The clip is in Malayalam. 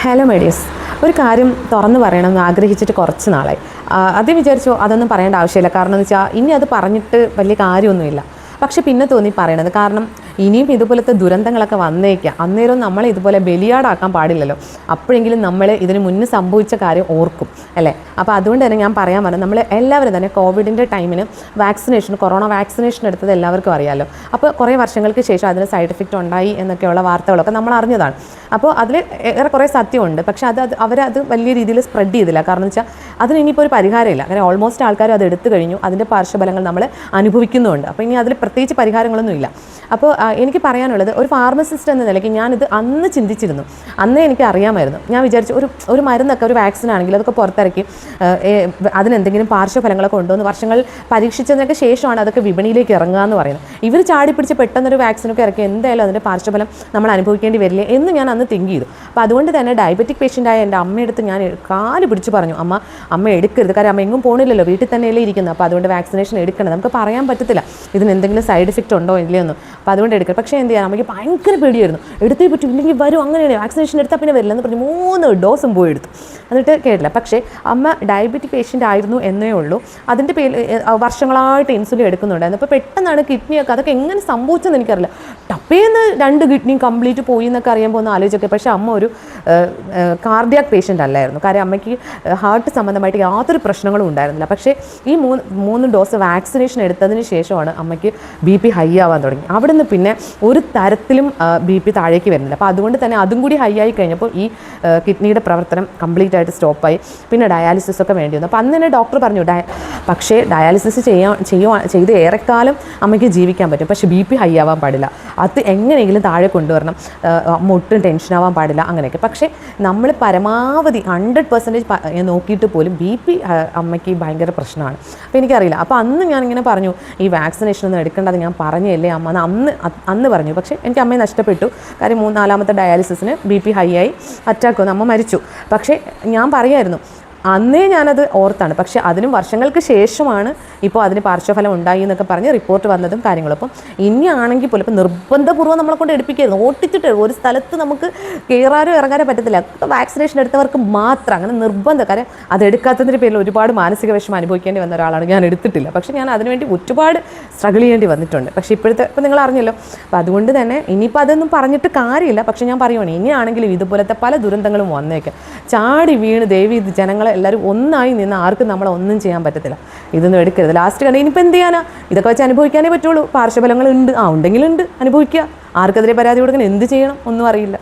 ഹലോ മേഡീസ്, ഒരു കാര്യം തുറന്നു പറയണമെന്ന് ആഗ്രഹിച്ചിട്ട് കുറച്ച് നാളായി. ആദ്യം വിചാരിച്ചു അതൊന്നും പറയേണ്ട ആവശ്യമില്ല, കാരണം എന്ന് വെച്ചാൽ ഇനി അത് പറഞ്ഞിട്ട് വലിയ കാര്യമൊന്നുമില്ല. പക്ഷെ പിന്നെ തോന്നി പറയണത്, കാരണം ഇനിയും ഇതുപോലത്തെ ദുരന്തങ്ങളൊക്കെ വന്നേക്കാം. അന്നേരം നമ്മളെ ഇതുപോലെ ബലിയാടാക്കാൻ പാടില്ലല്ലോ. അപ്പോഴെങ്കിലും നമ്മൾ ഇതിന് മുന്നേ സംഭവിച്ച കാര്യം ഓർക്കും അല്ലേ. അപ്പോൾ അതുകൊണ്ട് തന്നെ ഞാൻ പറയാൻ പറഞ്ഞു, നമ്മൾ എല്ലാവരും തന്നെ കോവിഡിൻ്റെ ടൈമിന് കൊറോണ വാക്സിനേഷൻ എടുത്തത് എല്ലാവർക്കും അറിയാമല്ലോ. അപ്പോൾ കുറേ വർഷങ്ങൾക്ക് ശേഷം അതിന് സൈഡ് എഫക്റ്റ് ഉണ്ടായി എന്നൊക്കെയുള്ള വാർത്തകളൊക്കെ നമ്മൾ അറിഞ്ഞതാണ്. അപ്പോൾ അതിൽ ഏറെക്കുറെ സത്യമുണ്ട്. പക്ഷേ അവരത് വലിയ രീതിയിൽ സ്പ്രെഡ് ചെയ്തില്ല. കാരണം എന്ന് വെച്ചാൽ അതിന് ഇനിയിപ്പോൾ ഒരു പരിഹാരമില്ല. കാരണം ഓൾമോസ്റ്റ് ആൾക്കാർ അത് എടുത്തു കഴിഞ്ഞു. അതിൻ്റെ പാർശ്വഫലങ്ങൾ നമ്മൾ അനുഭവിക്കുന്നുമുണ്ട്. അപ്പോൾ ഇനി അതിൽ പ്രത്യേകിച്ച് പരിഹാരങ്ങളൊന്നുമില്ല. അപ്പോൾ എനിക്ക് പറയാനുള്ളത്, ഒരു ഫാർമസിസ്റ്റ് എന്ന നിലയ്ക്ക് ഞാനിത് അന്ന് ചിന്തിച്ചിരുന്നു. അന്നേ എനിക്ക് അറിയാമായിരുന്നു. ഞാൻ വിചാരിച്ചു ഒരു മരുന്നൊക്കെ, ഒരു വാക്സിൻ ആണെങ്കിൽ അതൊക്കെ പുറത്തിറക്കി അതിനെന്തെങ്കിലും പാർശ്വഫലങ്ങളൊക്കെ കൊണ്ടുവന്ന് വർഷങ്ങൾ പരീക്ഷിച്ചതിനൊക്കെ ശേഷമാണ് അതൊക്കെ വിപണിയിലേക്ക് ഇറങ്ങുക എന്ന് പറയുന്നത്. ഇവർ ചാടിപ്പിടിച്ച് പെട്ടെന്നൊരു വാക്സിനൊക്കെ ഇറക്കി എന്തായാലും അതിൻ്റെ പാർശ്വഫലം നമ്മൾ അനുഭവിക്കേണ്ടി വരില്ലേ എന്ന് ഞാൻ അന്ന് തിങ്ക് ചെയ്തു. അപ്പോൾ അതുകൊണ്ട് തന്നെ ഡയബറ്റിക് പേഷ്യൻ്റായ എൻ്റെ അമ്മയെടുത്ത് ഞാൻ കാല് പിടിച്ച് പറഞ്ഞു, അമ്മ എടുക്കരുത്. കാരണം അമ്മ എങ്ങും പോകണില്ലല്ലോ, വീട്ടിൽ തന്നെയല്ലേ ഇരിക്കുന്നത്. അപ്പോൾ അതുകൊണ്ട് വാക്സിനേഷൻ എടുക്കണം. നമുക്ക് പറയാൻ പറ്റത്തില്ല ഇതിന് എന്തെങ്കിലും സൈഡ് എഫക്റ്റ് ഉണ്ടോ ഇല്ലയെന്നും. അപ്പോൾ അതുകൊണ്ട് എടുക്കുക. പക്ഷേ എന്ത് ചെയ്യാം, നമുക്ക് ഭയങ്കര പേടിയായിരുന്നു. എടുത്തേ പറ്റും, ഇല്ലെങ്കിൽ വരും, അങ്ങനെയാണ് വാക്സിനേഷൻ എടുത്താൽ പിന്നെ വരില്ല എന്ന് പറഞ്ഞ് 3 ഡോസും പോയി എടുത്തു. എന്നിട്ട് കേട്ടില്ല. പക്ഷേ അമ്മ ഡയബറ്റിക് പേഷ്യൻ്റ് ആയിരുന്നു എന്നേ ഉള്ളൂ. അതിൻ്റെ പേരിൽ വർഷങ്ങളായിട്ട് ഇൻസുലിൻ എടുക്കുന്നുണ്ടായിരുന്നു. അപ്പോൾ പെട്ടെന്നാണ് കിഡ്നിയൊക്കെ, അതൊക്കെ എങ്ങനെ സംഭവിച്ചെന്ന് എനിക്കറിയില്ല. ടപ്പേന്ന് 2 കിഡ്നിയും കംപ്ലീറ്റ് പോയി എന്നൊക്കെ അറിയുമ്പോൾ ഒന്ന് ആലോചിച്ചൊക്കെ. പക്ഷേ അമ്മ ഒരു കാർഡിയാക് പേഷ്യൻ്റ് അല്ലായിരുന്നു. കാര്യം അമ്മയ്ക്ക് ഹാർട്ട് സംബന്ധമായിട്ട് യാതൊരു പ്രശ്നങ്ങളും ഉണ്ടായിരുന്നില്ല. പക്ഷേ ഈ 3 ഡോസ് വാക്സിനേഷൻ എടുത്തതിന് ശേഷമാണ് അമ്മയ്ക്ക് BP ഹൈ ആവാൻ തുടങ്ങി. അവിടുന്ന് പിന്നെ ഒരു തരത്തിലും BP താഴേക്ക് വരുന്നില്ല. അപ്പോൾ അതുകൊണ്ട് തന്നെ അതും കൂടി ഹൈ ആയി കഴിഞ്ഞപ്പോൾ ഈ കിഡ്നിയുടെ പ്രവർത്തനം കംപ്ലീറ്റ് ആയിട്ട് സ്റ്റോപ്പായി. പിന്നെ ഡയാലിസിസ് ഒക്കെ വേണ്ടി വന്നു. അപ്പോൾ അന്ന് തന്നെ ഡോക്ടർ പറഞ്ഞു, പക്ഷേ ഡയാലിസിസ് ചെയ്ത് ഏറെക്കാലം അമ്മയ്ക്ക് ജീവിക്കാൻ പറ്റും. പക്ഷേ BP ഹൈ ആവാൻ പാടില്ല, അത് എങ്ങനെയെങ്കിലും താഴെ കൊണ്ടുവരണം, അമ്മ ഒട്ടും ടെൻഷനാവാൻ പാടില്ല, അങ്ങനെയൊക്കെ. പക്ഷേ നമ്മൾ പരമാവധി 100% നോക്കിയിട്ട് പോലും BP അമ്മയ്ക്ക് ഭയങ്കര പ്രശ്നമാണ്. അപ്പോൾ എനിക്കറിയില്ല. അപ്പോൾ അന്ന് ഞാനിങ്ങനെ പറഞ്ഞു, ഈ വാക്സിനേഷൻ ഒന്നും എടുക്കേണ്ടത് ഞാൻ പറഞ്ഞല്ലേ അമ്മ അന്ന് പറഞ്ഞു. പക്ഷേ എനിക്ക് അമ്മയെ നഷ്ടപ്പെട്ടു. കാര്യം 4ാമത്തെ ഡയാലിസിസിന് BP ഹൈ ആയി, അറ്റാക്ക് വന്ന് അമ്മ മരിച്ചു. പക്ഷേ ഞാൻ പറയായിരുന്നു, അന്നേ ഞാനത് ഓർത്താണ്. പക്ഷേ അതിനും വർഷങ്ങൾക്ക് ശേഷമാണ് ഇപ്പോൾ അതിന് പാർശ്വഫലം ഉണ്ടായി എന്നൊക്കെ പറഞ്ഞ് റിപ്പോർട്ട് വന്നതും കാര്യങ്ങളും. അപ്പം ഇനിയാണെങ്കിൽ പോലും ഇപ്പം നിർബന്ധപൂർവ്വം നമ്മളെ കൊണ്ട് എടുപ്പിക്കരുത്. ഓട്ടിച്ചിട്ട് ഒരു സ്ഥലത്ത് നമുക്ക് കയറാനോ ഇറങ്ങാനോ പറ്റത്തില്ല. വാക്സിനേഷൻ എടുത്തവർക്ക് മാത്രം, അങ്ങനെ നിർബന്ധം. കാര്യം അതെടുക്കാത്തതിൻ്റെ പേരിൽ ഒരുപാട് മാനസിക വിഷമം അനുഭവിക്കേണ്ടി വന്ന ഒരാളാണ്. ഞാൻ എടുത്തിട്ടില്ല, പക്ഷേ ഞാൻ അതിനുവേണ്ടി ഒരുപാട് സ്ട്രഗിൾ ചെയ്യേണ്ടി വന്നിട്ടുണ്ട്. പക്ഷേ ഇപ്പം നിങ്ങൾ അറിഞ്ഞല്ലോ. അപ്പോൾ അതുകൊണ്ട് തന്നെ ഇനിയിപ്പോൾ അതൊന്നും പറഞ്ഞിട്ട് കാര്യമില്ല. പക്ഷേ ഞാൻ പറയുവാണ്, ഇനിയാണെങ്കിലും ഇതുപോലത്തെ പല ദുരന്തങ്ങളും വന്നേക്കാം. ചാടി വീണ് ദേവി ജനങ്ങളെ എല്ലാവരും ഒന്നായി നിന്ന് ആർക്കും നമ്മളെ ഒന്നും ചെയ്യാൻ പറ്റത്തില്ല. ഇതൊന്നും എടുക്കരുത്. ലാസ്റ്റ് കണ്ട് ഇനിയിപ്പോൾ എന്ത് ചെയ്യാനാ, ഇതൊക്കെ വെച്ച് അനുഭവിക്കാനേ പറ്റുള്ളൂ. പാർശ്വഫലങ്ങൾ ഉണ്ട്, ഉണ്ടെങ്കിലുണ്ട്, അനുഭവിക്കുക. ആർക്കെതിരെ പരാതി കൊടുക്കാൻ എന്ത് ചെയ്യണം ഒന്നും അറിയില്ല.